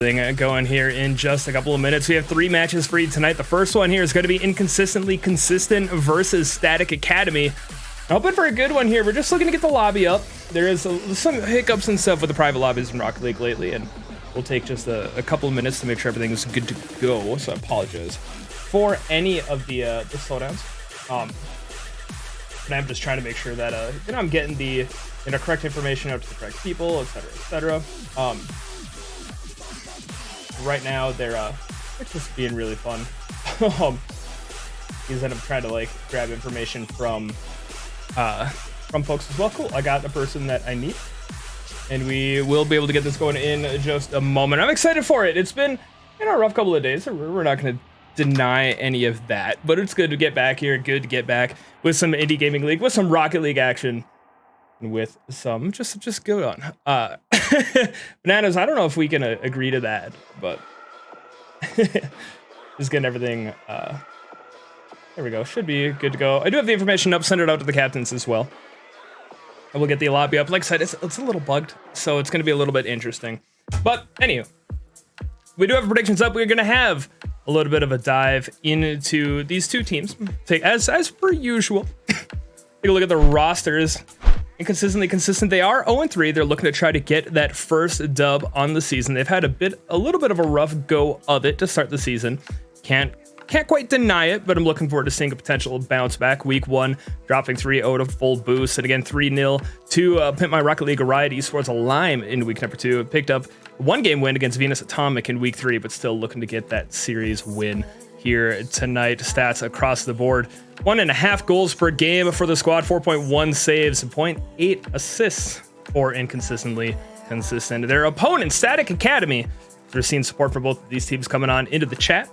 Thing going here in just a couple of minutes. We have 3 matches for you tonight. The first one here is going to be Inconsistently Consistent versus Static Academy. I'm hoping for a good one here. We're just looking to get the lobby up. There is some hiccups and stuff with the private lobbies in Rocket League lately, and we'll take just a couple of minutes to make sure everything is good to go. So I apologize for any of the slowdowns. And I'm just trying to make sure that I'm getting the correct information out to the correct people, etc. Right now they're it's just being really fun. Because then I'm trying to grab information from folks as well. Cool, I got the person that I need, and we will be able to get this going in just a moment. I'm excited for it. It's been a rough couple of days, so we're not going to deny any of that, but it's good to get back here. Good to get back with some Indie Gaming League, with some Rocket League action, and with some just good on Bananas. I don't know if we can agree to that, but just getting everything there we go, should be good to go. I do have the information up, send it out to the captains as well, and we'll get the lobby up. Like I said, it's a little bugged, so it's going to be a little bit interesting, but anywho, we do have predictions up. We're going to have a little bit of a dive into these two teams. Take as per usual. Take a look at the rosters. Inconsistently consistent. They are 0-3. They're looking to try to get that first dub on the season. They've had a little bit of a rough go of it to start the season. Can't quite deny it, but I'm looking forward to seeing a potential bounce back. Week 1, dropping 3-0 to full boost, and again 3-0 to Pimp My Rocket League Riot Esports a Lime in week number 2. Picked up a 1-game win against Venus Atomic in week 3, but still looking to get that series win here tonight. Stats across the board: 1.5 goals per game for the squad, 4.1 saves, 0.8 assists for Inconsistently Consistent. Their opponent, Static Academy, we're seeing support for both of these teams coming on into the chat.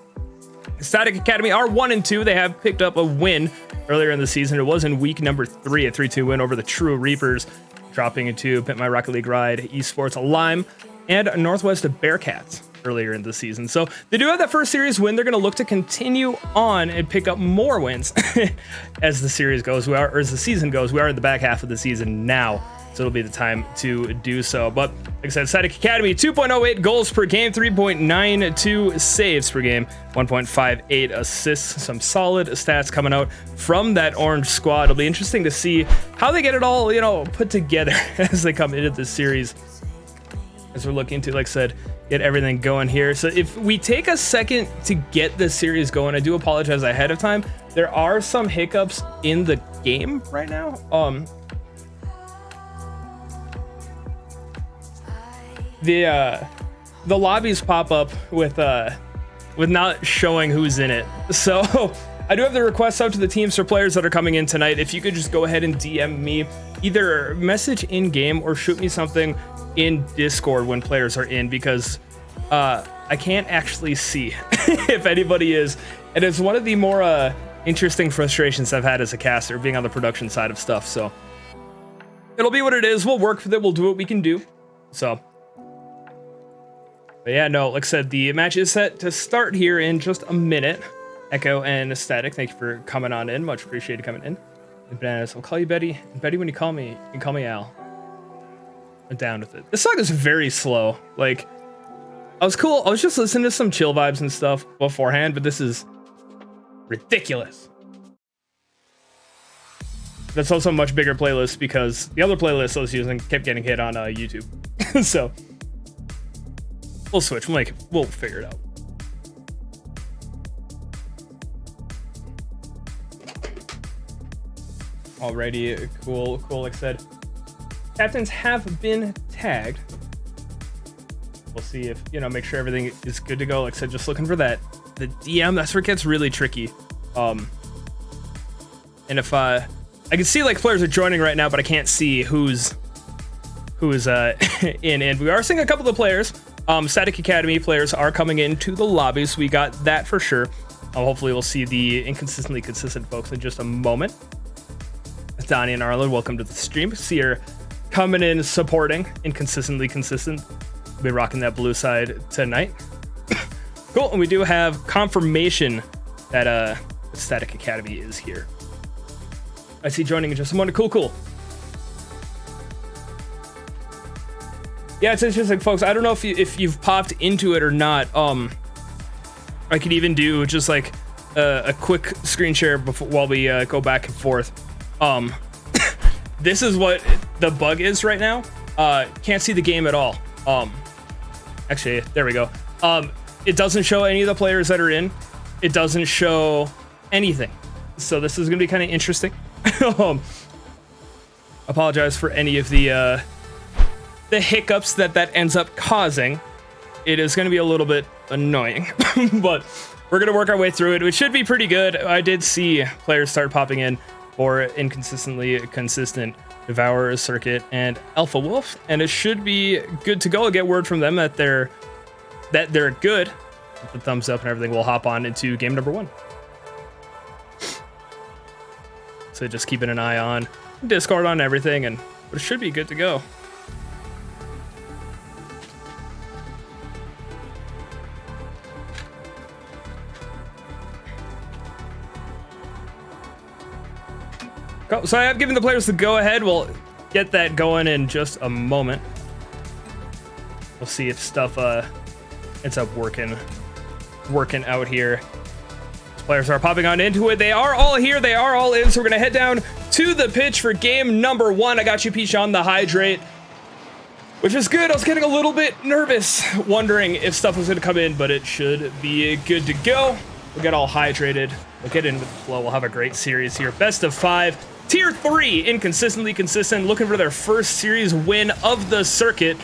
Static Academy are 1-2. They have picked up a win earlier in the season. It was in week number 3, a 3-2 win over the True Reapers, dropping into Pimp My Rocket League Riot Esports a Lime and Northwest Bearcats earlier in the season. So they do have that first series win. They're going to look to continue on and pick up more wins as the series goes. As the season goes. We are in the back half of the season now, so it'll be the time to do so. But like I said, Static Academy, 2.08 goals per game, 3.92 saves per game, 1.58 assists. Some solid stats coming out from that orange squad. It'll be interesting to see how they get it all, put together as they come into this series, as we're looking to, like I said, get everything going here. So if we take a second to get this series going, I do apologize ahead of time. There are some hiccups in the game right now. The lobbies pop up with not showing who's in it. So I do have the requests out to the teams for players that are coming in tonight. If you could just go ahead and DM me, either message in game or shoot me something in Discord when players are in, because I can't actually see if anybody is, and it's one of the more interesting frustrations I've had as a caster, being on the production side of stuff. So it'll be what it is. We'll work with it. We'll do what we can do. So, but yeah, no, like I said, the match is set to start here in just a minute. Echo and Static, thank you for coming on in. Much appreciated coming in. And Bananas, I'll call you Betty. And Betty, when you call me Al. I'm down with it. This song is very slow. I was just listening to some chill vibes and stuff beforehand, but this is ridiculous. That's also a much bigger playlist because the other playlist I was using kept getting hit on YouTube. So we'll switch. We'll figure it out. Alrighty, cool. Like I said, captains have been tagged. We'll see if, make sure everything is good to go. Like I said, just looking for the DM. That's where it gets really tricky. And if I can see players are joining right now, but I can't see who's in. And we are seeing a couple of players. Static Academy players are coming into the lobby, so we got that for sure. Hopefully we'll see the Inconsistently Consistent folks in just a moment. Donnie and Arlen, welcome to the stream. See her coming in, supporting Inconsistently Consistent. We'll be rocking that blue side tonight. Cool, and we do have confirmation that Static Academy is here. I see joining in just a moment. Cool. Yeah, it's interesting, folks. I don't know if you've popped into it or not. I could even do just like a quick screen share while we go back and forth. This is what the bug is right now. Can't see the game at all. Actually, there we go. It doesn't show any of the players that are in. It doesn't show anything. So this is gonna be kind of interesting. Apologize for any of the hiccups that ends up causing. It is gonna be a little bit annoying, but we're gonna work our way through it. It should be pretty good. I did see players start popping in for inconsistently consistent Devourer, Circuit, and Alpha Wolf, and it should be good to go. I'll get word from them that they're good. With the thumbs up and everything, we'll hop on into game number 1. So just keeping an eye on Discord on everything, but it should be good to go. So I have given the players the go-ahead. We'll get that going in just a moment. We'll see if stuff ends up working out here. Players are popping on into it. They are all here. They are all in. So we're going to head down to the pitch for game number 1. I got you, Peach, on the hydrate, which is good. I was getting a little bit nervous, wondering if stuff was going to come in, but it should be good to go. We'll get all hydrated. We'll get in with the flow. We'll have a great series here. Best of 5. Tier 3, inconsistently consistent, looking for their first series win of the circuit.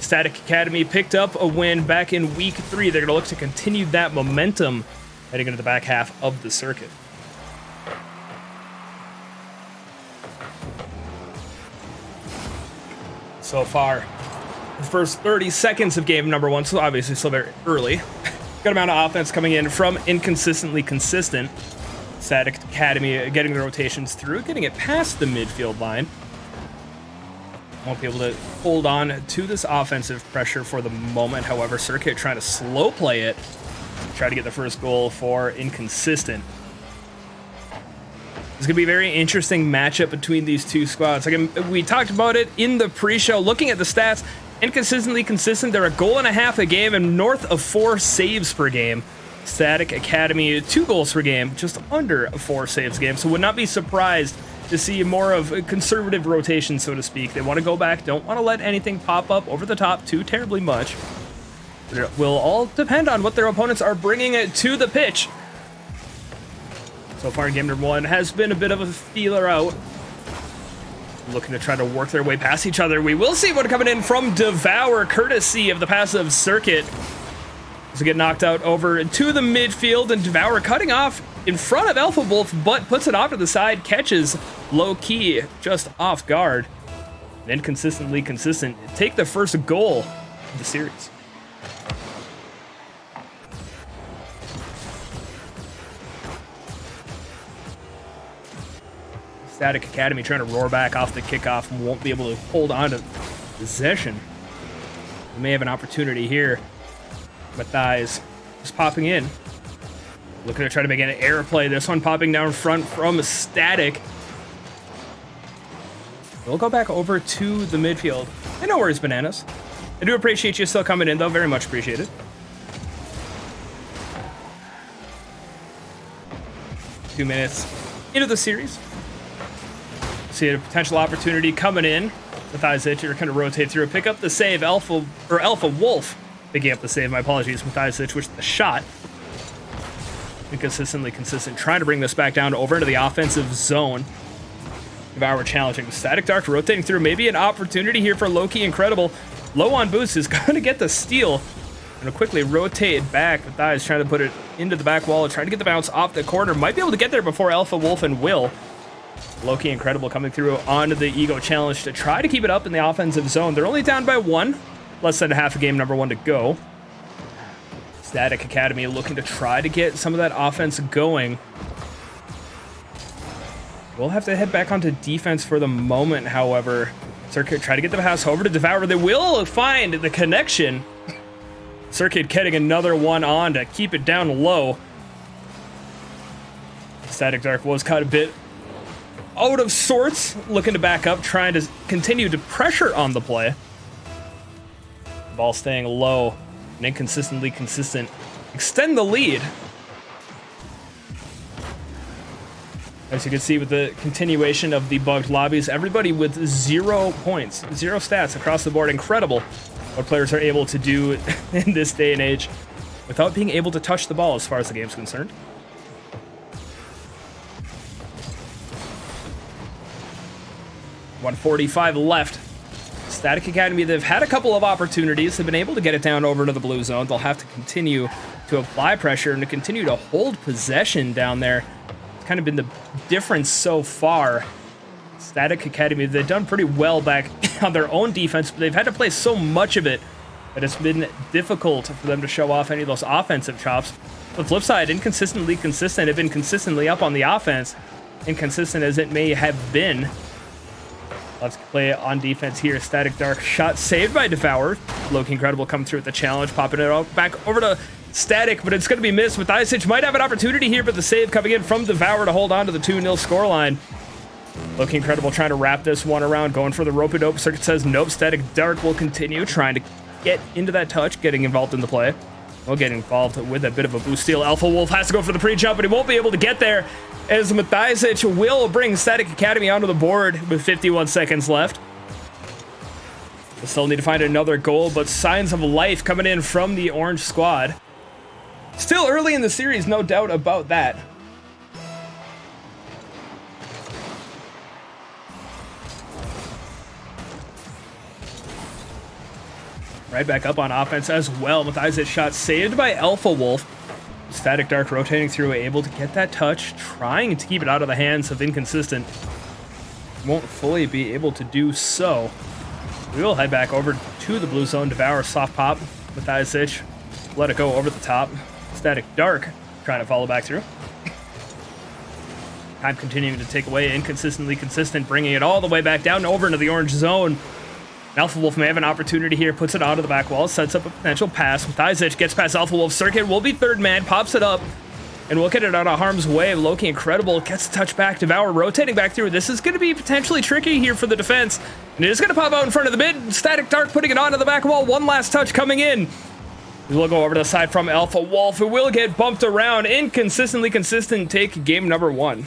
Static Academy picked up a win back in week 3. They're going to look to continue that momentum heading into the back half of the circuit. So far, the first 30 seconds of game number 1, so obviously still very early. Good amount of offense coming in from inconsistently consistent. Static Academy getting the rotations through, getting it past the midfield line. Won't be able to hold on to this offensive pressure for the moment. However, Circuit trying to slow play it, try to get the first goal for inconsistent. It's going to be a very interesting matchup between these two squads. Like we talked about it in the pre-show, looking at the stats, inconsistently consistent. They're a goal and a half a game and north of 4 saves per game. Static Academy, 2 goals per game, just under 4 saves a game. So would not be surprised to see more of a conservative rotation, so to speak. They want to go back, don't want to let anything pop up over the top too terribly much. It will all depend on what their opponents are bringing it to the pitch. So far, game number 1 has been a bit of a feeler out. Looking to try to work their way past each other. We will see one coming in from Devour, courtesy of the passive Circuit. So get knocked out over to the midfield, and Devour cutting off in front of Alpha Wolf, but puts it off to the side, catches low key, just off guard. And inconsistently consistent. Take the first goal of the series. Static Academy trying to roar back off the kickoff and won't be able to hold on to possession. We may have an opportunity here. Mathias just popping in. Looking to try to make an air play. This one popping down front from Static. We'll go back over to the midfield. And no worries, Bananas. I do appreciate you still coming in, though. Very much appreciated. Two minutes into the series. See a potential opportunity coming in. Mathias, you're going to rotate through, pick up the save. Alpha Wolf picking up the save. My apologies, Mathias, which the shot. Inconsistently consistent, trying to bring this back down over into the offensive zone. Devour challenging. Static Dark rotating through. Maybe an opportunity here for Loki Incredible. Low on boost is going to get the steal. Going to quickly rotate back. Mathias trying to put it into the back wall, trying to get the bounce off the corner. Might be able to get there before Alpha Wolf and Will. Loki Incredible coming through onto the Ego challenge to try to keep it up in the offensive zone. They're only down by 1. Less than half of game number 1 to go. Static Academy looking to try to get some of that offense going. We'll have to head back onto defense for the moment, however. Circuit try to get the pass over to Devour. They will find the connection. Circuit getting another one on to keep it down low. Static Dark was caught a bit out of sorts, looking to back up, trying to continue to pressure on the play. Ball staying low and inconsistently consistent. Extend the lead. As you can see with the continuation of the bugged lobbies, everybody with 0 points, 0 stats across the board. Incredible what players are able to do in this day and age without being able to touch the ball as far as the game's concerned. .145 left. Static Academy, they've had a couple of opportunities. They've been able to get it down over to the blue zone. They'll have to continue to apply pressure and to continue to hold possession down there. It's kind of been the difference so far. Static Academy, they've done pretty well back on their own defense, but they've had to play so much of it that it's been difficult for them to show off any of those offensive chops. The flip side, inconsistently consistent, have been consistently up on the offense, inconsistent as it may have been. Let's play on defense here. Static Dark shot saved by Devour. Loki Incredible coming through with the challenge, popping it back over to Static, but it's going to be missed. Mathiasic might have an opportunity here, but the save coming in from Devour to hold on to the 2-0 scoreline. Loki Incredible trying to wrap this one around, going for the rope-a-dope. Circuit says nope. Static Dark will continue trying to get into that touch, getting involved in the play. We'll get involved with a bit of a boost steal. Alpha Wolf has to go for the pre-jump, but he won't be able to get there, as Mathiasic will bring Static Academy onto the board with 51 seconds left. We'll still need to find another goal, but signs of life coming in from the orange squad. Still early in the series, no doubt about that. Right back up on offense as well. Mathiasic shot saved by Alpha Wolf. Static Dark rotating through, able to get that touch, trying to keep it out of the hands of Inconsistent. Won't fully be able to do so. We will head back over to the blue zone. Devour soft pop. Mathiasic let it go over the top. Static Dark trying to follow back through. Time continuing to take away. Inconsistently consistent, bringing it all the way back down over into the orange zone. Alpha Wolf may have an opportunity here, puts it onto the back wall, sets up a potential pass. Mathiasic gets past Alpha Wolf. Circuit will be third man, pops it up, and we'll get it out of harm's way. Loki Incredible gets the touch back. Devour rotating back through. This is going to be potentially tricky here for the defense, and it is going to pop out in front of the mid. Static Dark putting it onto the back wall. One last touch coming in. We'll go over to the side from Alpha Wolf, who will get bumped around. Inconsistently consistent take game number 1.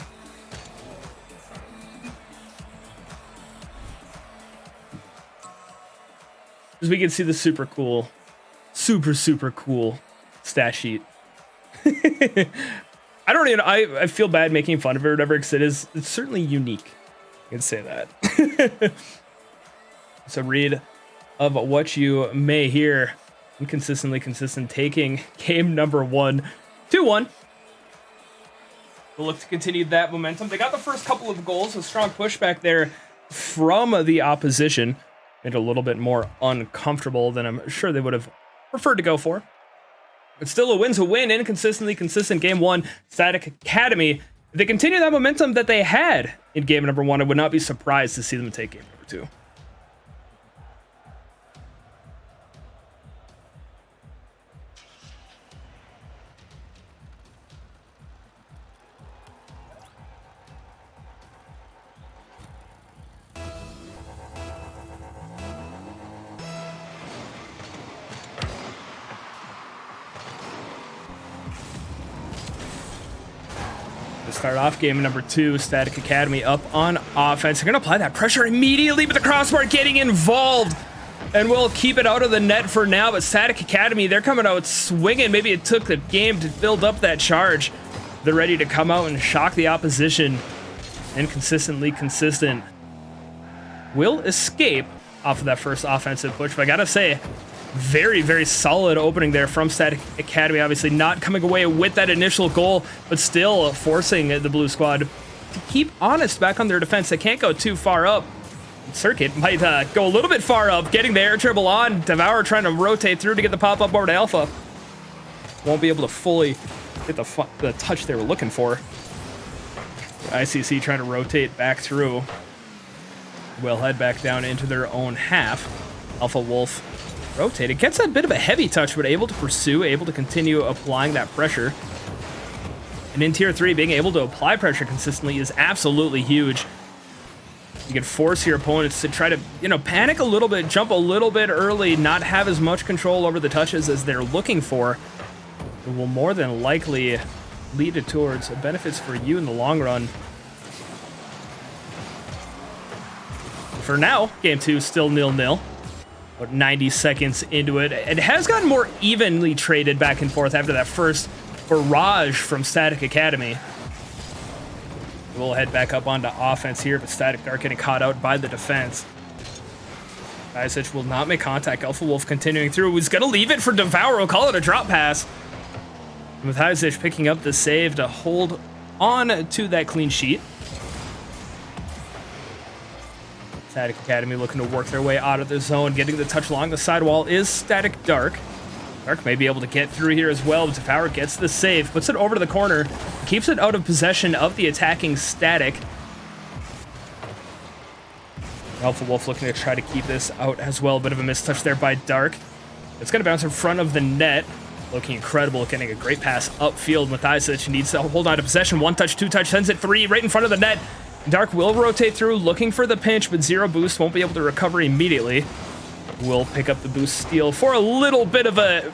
As we can see the super cool stat sheet. I feel bad making fun of it or whatever, because it's certainly unique. I can say that. So read of what you may hear. Inconsistently consistent taking game number 1, 2-1. We'll look to continue that momentum. They got the first couple of goals, a strong pushback there from the opposition. Made it a little bit more uncomfortable than I'm sure they would have preferred to go for. But still, a win's a win. Inconsistently consistent game 1. Static Academy. If they continue that momentum that they had in game number 1, I would not be surprised to see them take game number 2. Start off game number 2, Static Academy up on offense. They're going to apply that pressure immediately, but the crossbar getting involved. And we'll keep it out of the net for now, but Static Academy, they're coming out swinging. Maybe it took the game to build up that charge. They're ready to come out and shock the opposition. Inconsistently consistent will escape off of that first offensive push, but I gotta say, very, very solid opening there from Static Academy. Obviously not coming away with that initial goal, but still forcing the blue squad to keep honest back on their defense. They can't go too far up. Circuit might go a little bit far up, getting the air dribble on. Devour trying to rotate through to get the pop-up over to Alpha. Won't be able to fully get the touch they were looking for. ICC trying to rotate back through. Will head back down into their own half. Alpha Wolf rotated, gets a bit of a heavy touch, but able to pursue, able to continue applying that pressure. And in tier 3, being able to apply pressure consistently is absolutely huge. You can force your opponents to try to, panic a little bit, jump a little bit early, not have as much control over the touches as they're looking for. It will more than likely lead it towards benefits for you in the long run. For now, game 2 still 0-0. About 90 seconds into it. It has gotten more evenly traded back and forth after that first barrage from Static Academy. We'll head back up onto offense here, but Static Dark getting caught out by the defense. Isich will not make contact. Alpha Wolf continuing through. He's going to leave it for Devour. We'll call it a drop pass. And with Isich picking up the save to hold on to that clean sheet. Static Academy looking to work their way out of the zone. Getting the touch along the sidewall is Static Dark. Dark may be able to get through here as well. Devour gets the save, puts it over to the corner, keeps it out of possession of the attacking Static. Alpha Wolf looking to try to keep this out as well. Bit of a mistouch there by Dark. It's going to bounce in front of the net. Looking incredible, getting a great pass upfield. Matthijsic needs to hold on to possession. One touch, two touch, sends it 3 right in front of the net. Dark will rotate through, looking for the pinch, but 0 boost, won't be able to recover immediately. Will pick up the boost steal for a little bit of a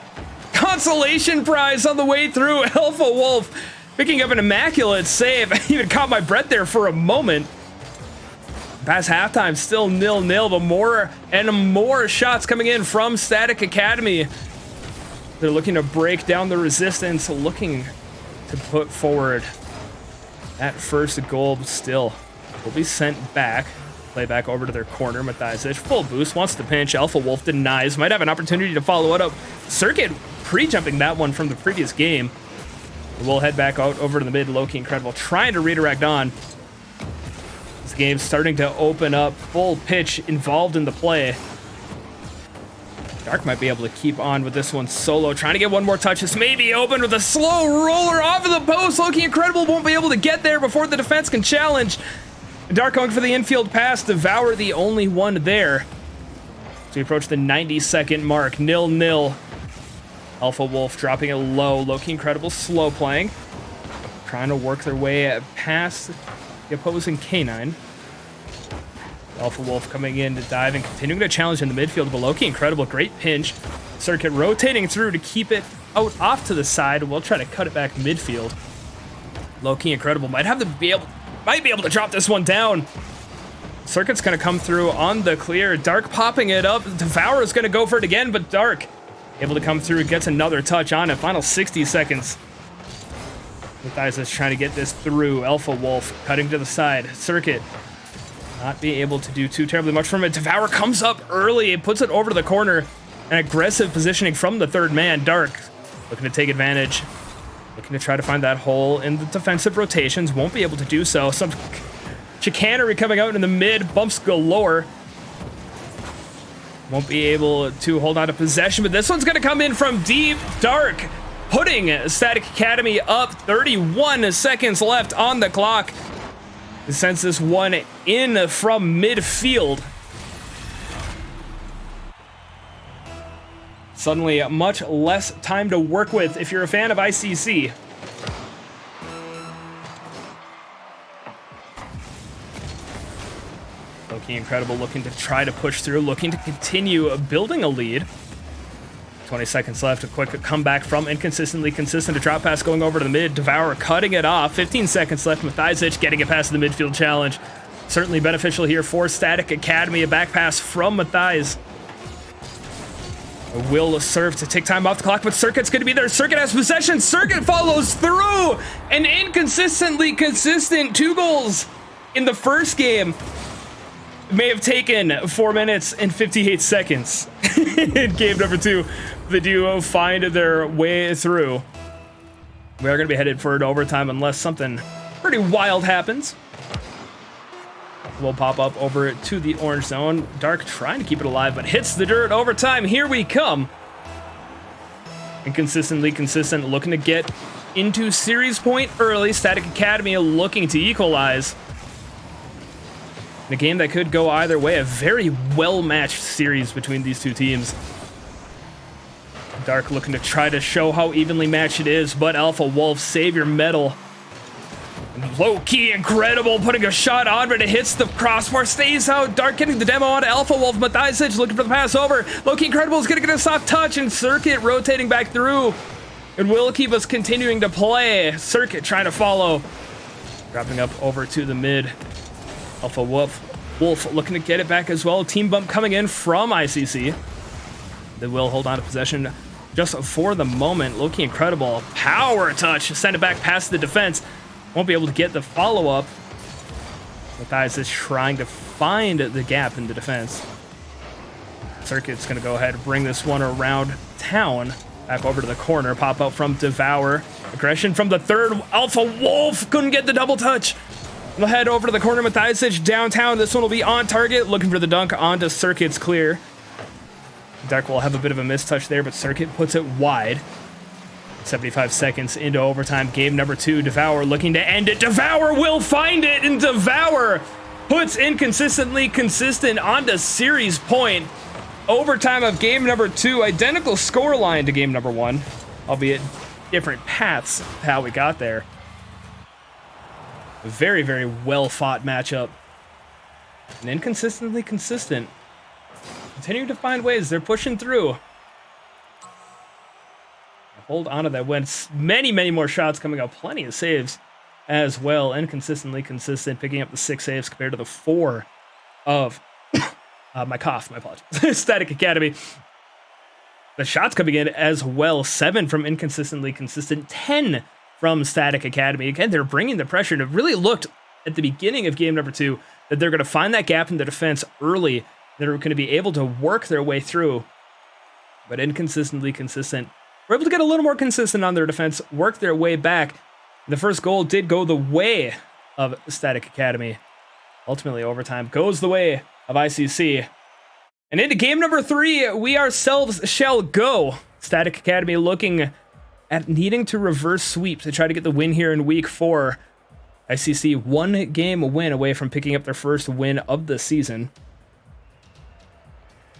consolation prize on the way through. Alpha Wolf picking up an immaculate save. I even caught my breath there for a moment. Past halftime, still 0-0, but more and more shots coming in from Static Academy. They're looking to break down the resistance, looking to put forward that first goal. Still will be sent back. Play back over to their corner. Matthijsic, full boost, wants to pinch. Alpha Wolf denies. Might have an opportunity to follow it up. Circuit pre-jumping that one from the previous game. We'll head back out over to the mid. Loki Incredible trying to redirect on. This game's starting to open up. Full pitch involved in the play. Dark might be able to keep on with this one solo. Trying to get one more touch. This may be open with a slow roller off of the post. Loki Incredible won't be able to get there before the defense can challenge. Dark going for the infield pass. Devour the only one there. So we approach the 90-second mark. 0-0. Alpha Wolf dropping it low. Loki Incredible slow playing. Trying to work their way past the opposing K9. Alpha Wolf coming in to dive and continuing to challenge in the midfield. But Loki Incredible, great pinch. Circuit rotating through to keep it out off to the side. We'll try to cut it back midfield. Loki Incredible might be able to drop this one down. Circuit's going to come through on the clear. Dark popping it up. Devour is going to go for it again, but Dark able to come through, gets another touch on it. Final 60 seconds. Matthijs trying to get this through. Alpha Wolf cutting to the side. Circuit not being able to do too terribly much from it. Devour comes up early. It puts it over to the corner. An aggressive positioning from the third man. Dark looking to take advantage. Looking to try to find that hole in the defensive rotations. Won't be able to do so. Some chicanery coming out in the mid. Bumps galore. Won't be able to hold on to possession, but this one's going to come in from deep. Dark putting Static Academy up. 31 seconds left on the clock. It sends this one in from midfield. Suddenly, much less time to work with if you're a fan of ICC. Loki Incredible looking to try to push through, looking to continue building a lead. 20 seconds left, a quick comeback from inconsistent, a drop pass going over to the mid. Devour cutting it off. 15 seconds left. Matthijsic getting it past the midfield challenge. Certainly beneficial here for Static Academy. A back pass from Matthijs. Will serve to take time off the clock, but Circuit's going to be there. Circuit has possession. Circuit follows through. An inconsistently consistent 2 goals in the first game. May have taken 4 minutes and 58 seconds. In game number 2, the duo find their way through. We are going to be headed for an overtime unless something pretty wild happens. We'll pop up over to the orange zone. Dark trying to keep it alive, but hits the dirt. Overtime, here we come. Inconsistently consistent, looking to get into series point early. Static Academy looking to equalize. In a game that could go either way, a very well-matched series between these two teams. Dark looking to try to show how evenly matched it is, but Alpha Wolf, save your medal. And Low-key incredible, putting a shot on, but it hits the crossbar, stays out. Dark getting the demo onto Alpha Wolf. Matthijsic looking for the pass over. Low-key incredible is going to get a soft touch, and Circuit rotating back through. It will keep us continuing to play. Circuit trying to follow. Dropping up over to the mid. Alpha Wolf looking to get it back as well. Team bump coming in from ICC. They will hold on to possession just for the moment. Low-key incredible. Power touch. Send it back past the defense. Won't be able to get the follow-up. Matthijs trying to find the gap in the defense. Circuit's going to go ahead and bring this one around town. Back over to the corner. Pop out from Devour. Aggression from the third. Alpha Wolf couldn't get the double touch. We'll head over to the corner. Matthijs downtown. This one will be on target. Looking for the dunk onto Circuit's clear. Dark will have a bit of a mistouch there, but Circuit puts it wide. 75 seconds into overtime. Game number 2. Devour looking to end it. Devour will find it, and Devour puts Inconsistently Consistent onto series point. Overtime of game number 2. Identical scoreline to game number 1, albeit different paths of how we got there. A very, very well-fought matchup. And Inconsistently Consistent continuing to find ways. They're pushing through. Hold on to that win. Many, many more shots coming out. Plenty of saves as well. Inconsistently Consistent, picking up the 6 saves compared to the 4 of my apologies. Static Academy. The shots coming in as well. 7 from Inconsistently Consistent. 10 from Static Academy. Again, they're bringing the pressure, and it really looked at the beginning of game number 2 that they're going to find that gap in the defense early. They're going to be able to work their way through. But Inconsistently Consistent were able to get a little more consistent on their defense, work their way back. The first goal did go the way of Static Academy. Ultimately, overtime goes the way of ICC. And into game number 3, we ourselves shall go. Static Academy looking at needing to reverse sweep to try to get the win here in week 4. ICC 1 game win away from picking up their first win of the season.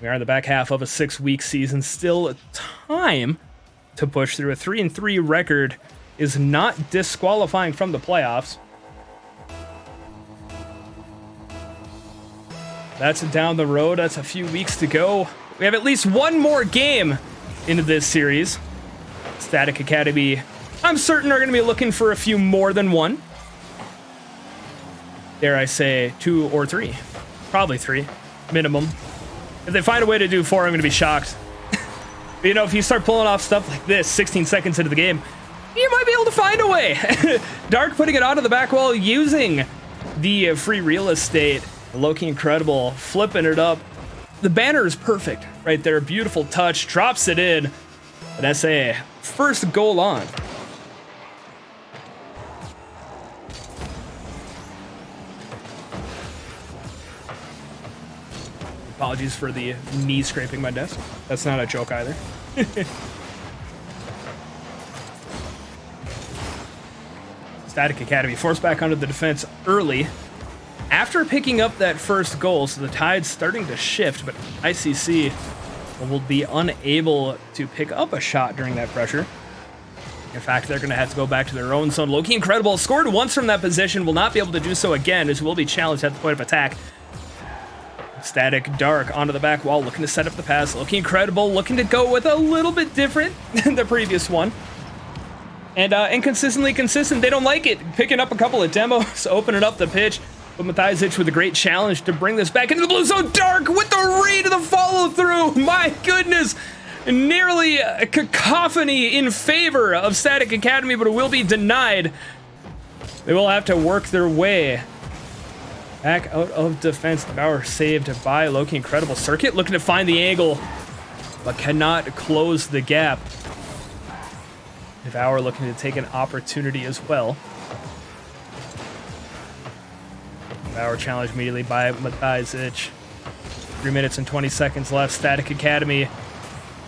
We are in the back half of a 6-week season. Still time to push through. A 3-3 record is not disqualifying from the playoffs. That's down the road. That's a few weeks to go. We have at least one more game into this series. Static Academy, I'm certain, are going to be looking for a few more than one. Dare I say 2 or 3. Probably 3, minimum. If they find a way to do 4, I'm going to be shocked. But, you know, if you start pulling off stuff like this 16 seconds into the game, you might be able to find a way. Dark putting it onto the back wall using the free real estate. Low-key incredible, flipping it up. The banner is perfect right there. Beautiful touch, drops it in. An SA, first goal on. Apologies for the knee scraping my desk. That's not a joke either. Static Academy forced back onto the defense early. After picking up that first goal, so the tide's starting to shift, but ICC will be unable to pick up a shot during that pressure. In fact, they're going to have to go back to their own zone. Low-key incredible. Scored once from that position. Will not be able to do so again, as will be challenged at the point of attack. Static Dark onto the back wall, looking to set up the pass. Low-key incredible, looking to go with a little bit different than the previous one. And Inconsistently Consistent, they don't like it. Picking up a couple of demos, opening up the pitch. But Matthijs with a great challenge to bring this back into the blue zone. Dark with the read of the follow-through. My goodness. Nearly a cacophony in favor of Static Academy, but it will be denied. They will have to work their way back out of defense. Devour saved by Loki. Incredible. Circuit looking to find the angle, but cannot close the gap. Devour looking to take an opportunity as well. Devour challenged immediately by Matthijs. 3 minutes and 20 seconds left. Static Academy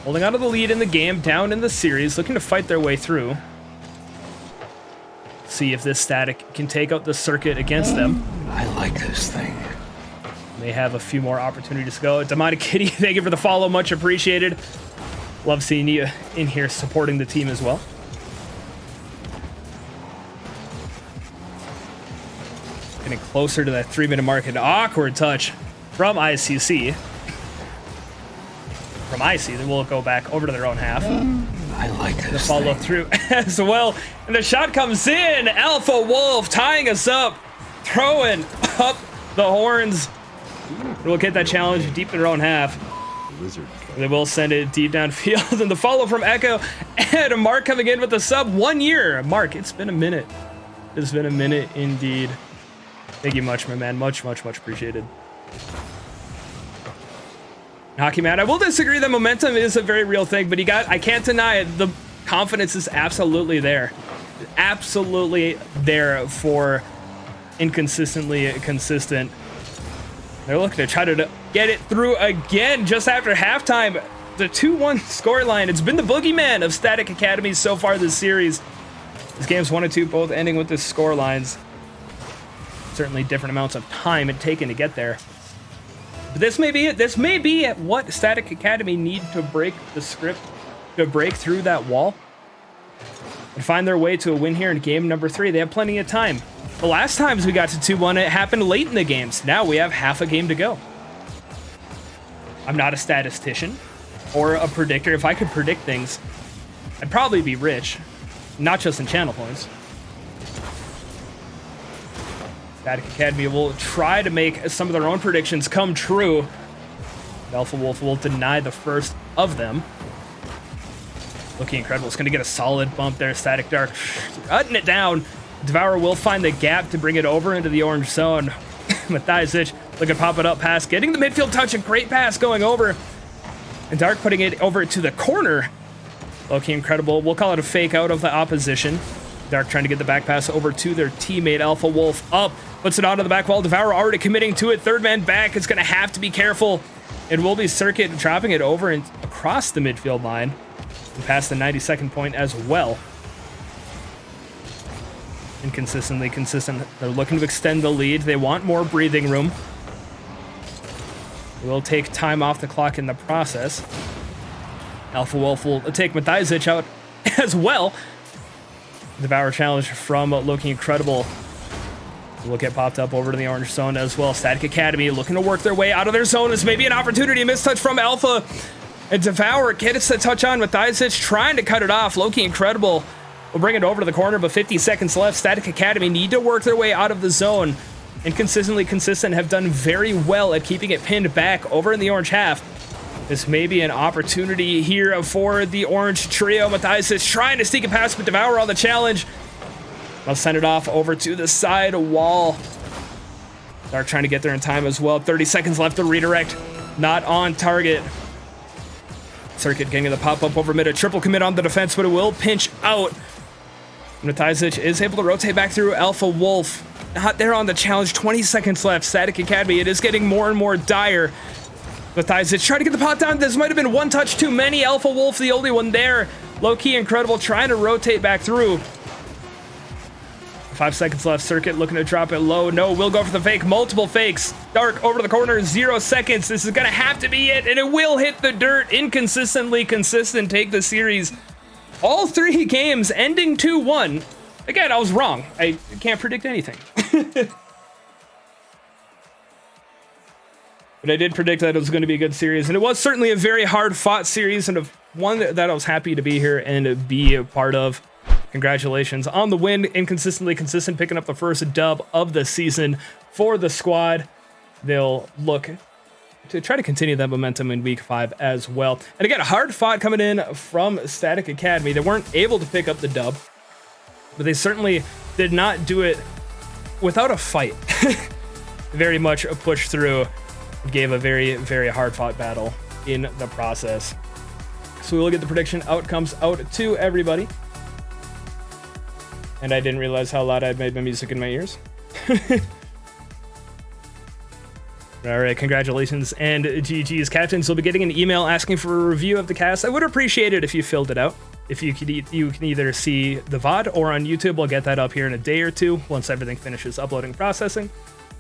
holding on to the lead in the game, down in the series, looking to fight their way through. See if this Static can take out the Circuit against them. I like this thing. They have a few more opportunities to go. Demonic Kitty, thank you for the follow, much appreciated. Love seeing you in here supporting the team as well. Getting closer to that 3-minute mark. An awkward touch from ICC. From IC, then we'll go back over to their own half. I like this. The follow through as well. And the shot comes in. Alpha Wolf tying us up. Throwing up the horns. We'll get that challenge deep in their own half. They will send it deep downfield. And the follow from Echo. And Mark coming in with the sub. 1 year. Mark, it's been a minute. It's been a minute indeed. Thank you much, my man. Much, much, much appreciated. Hockey man, I will disagree that momentum is a very real thing, but I can't deny it. The confidence is absolutely there. Absolutely there for inconsistently consistent. They're looking to try to get it through again just after halftime. The 2-1 scoreline. It's been the boogeyman of Static Academy so far this series. These games 1 and 2 both ending with the scorelines. Certainly different amounts of time it taken to get there. But this may be it. This may be what Static Academy need to break the script, to break through that wall and find their way to a win here in game number 3. They have plenty of time. The last times we got to 2-1, it happened late in the games. Now we have half a game to go. I'm not a statistician or a predictor. If I could predict things, I'd probably be rich, not just in channel points. Static Academy will try to make some of their own predictions come true. Alpha Wolf will deny the first of them. Looking incredible. It's going to get a solid bump there. Static Dark cutting it down. Devourer will find the gap to bring it over into the orange zone. Mathiasic looking to pop it up pass. Getting the midfield touch. A great pass going over. And Dark putting it over to the corner. Looking incredible. We'll call it a fake out of the opposition. Dark trying to get the back pass over to their teammate. Alpha Wolf up. Puts it onto the back wall. Devourer already committing to it. Third man back. It's going to have to be careful. It will be Circuit dropping it over and across the midfield line. And past the 92nd point as well. Inconsistently consistent. They're looking to extend the lead. They want more breathing room. They will take time off the clock in the process. Alpha Wolf will take Mathiasic out as well. Devourer challenge from looking incredible. Will get popped up over to the orange zone as well. Static Academy looking to work their way out of their zone. This may be an opportunity. A mistouch from Alpha. And Devourer gets the touch on Mathiasic, trying to cut it off. Loki incredible. We'll bring it over to the corner, but 50 seconds left. Static Academy need to work their way out of the zone. And consistently consistent have done very well at keeping it pinned back over in the orange half. This may be an opportunity here for the orange trio. Mathiasic trying to sneak it past, but Devourer on the challenge. I'll send it off over to the side wall. Dark trying to get there in time as well. 30 seconds left to redirect. Not on target. Circuit getting the pop-up over mid. A triple commit on the defense, but it will pinch out. Mathiasic is able to rotate back through Alpha Wolf. Not there on the challenge. 20 seconds left. Static Academy. It is getting more and more dire. Mathiasic trying to get the pot down. This might have been one touch too many. Alpha Wolf, the only one there. Low-key incredible, trying to rotate back through. 5 seconds left. Circuit looking to drop it low. No, we'll go for the fake. Multiple fakes. Dark over to the corner. 0 seconds. This is going to have to be it, and it will hit the dirt. Inconsistently consistent. Take the series. All 3 games ending 2-1. Again, I was wrong. I can't predict anything. But I did predict that it was going to be a good series, and it was certainly a very hard-fought series, and one that I was happy to be here and be a part of. Congratulations on the win. Inconsistently consistent, picking up the first dub of the season for the squad. They'll look to try to continue that momentum in week 5 as well. And again, a hard fought coming in from Static Academy. They weren't able to pick up the dub, but they certainly did not do it without a fight. Very much a push through. Gave a very, very hard fought battle in the process. So we will get the prediction outcomes out to everybody. And I didn't realize how loud I'd made my music in my ears. All right, congratulations and GG's. Captains will be getting an email asking for a review of the cast. I would appreciate it if you filled it out. If you can either see the VOD or on YouTube. We'll get that up here in a day or two once everything finishes uploading and processing.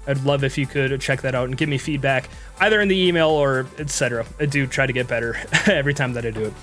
I'd love if you could check that out and give me feedback either in the email or etc. I do try to get better every time that I do it.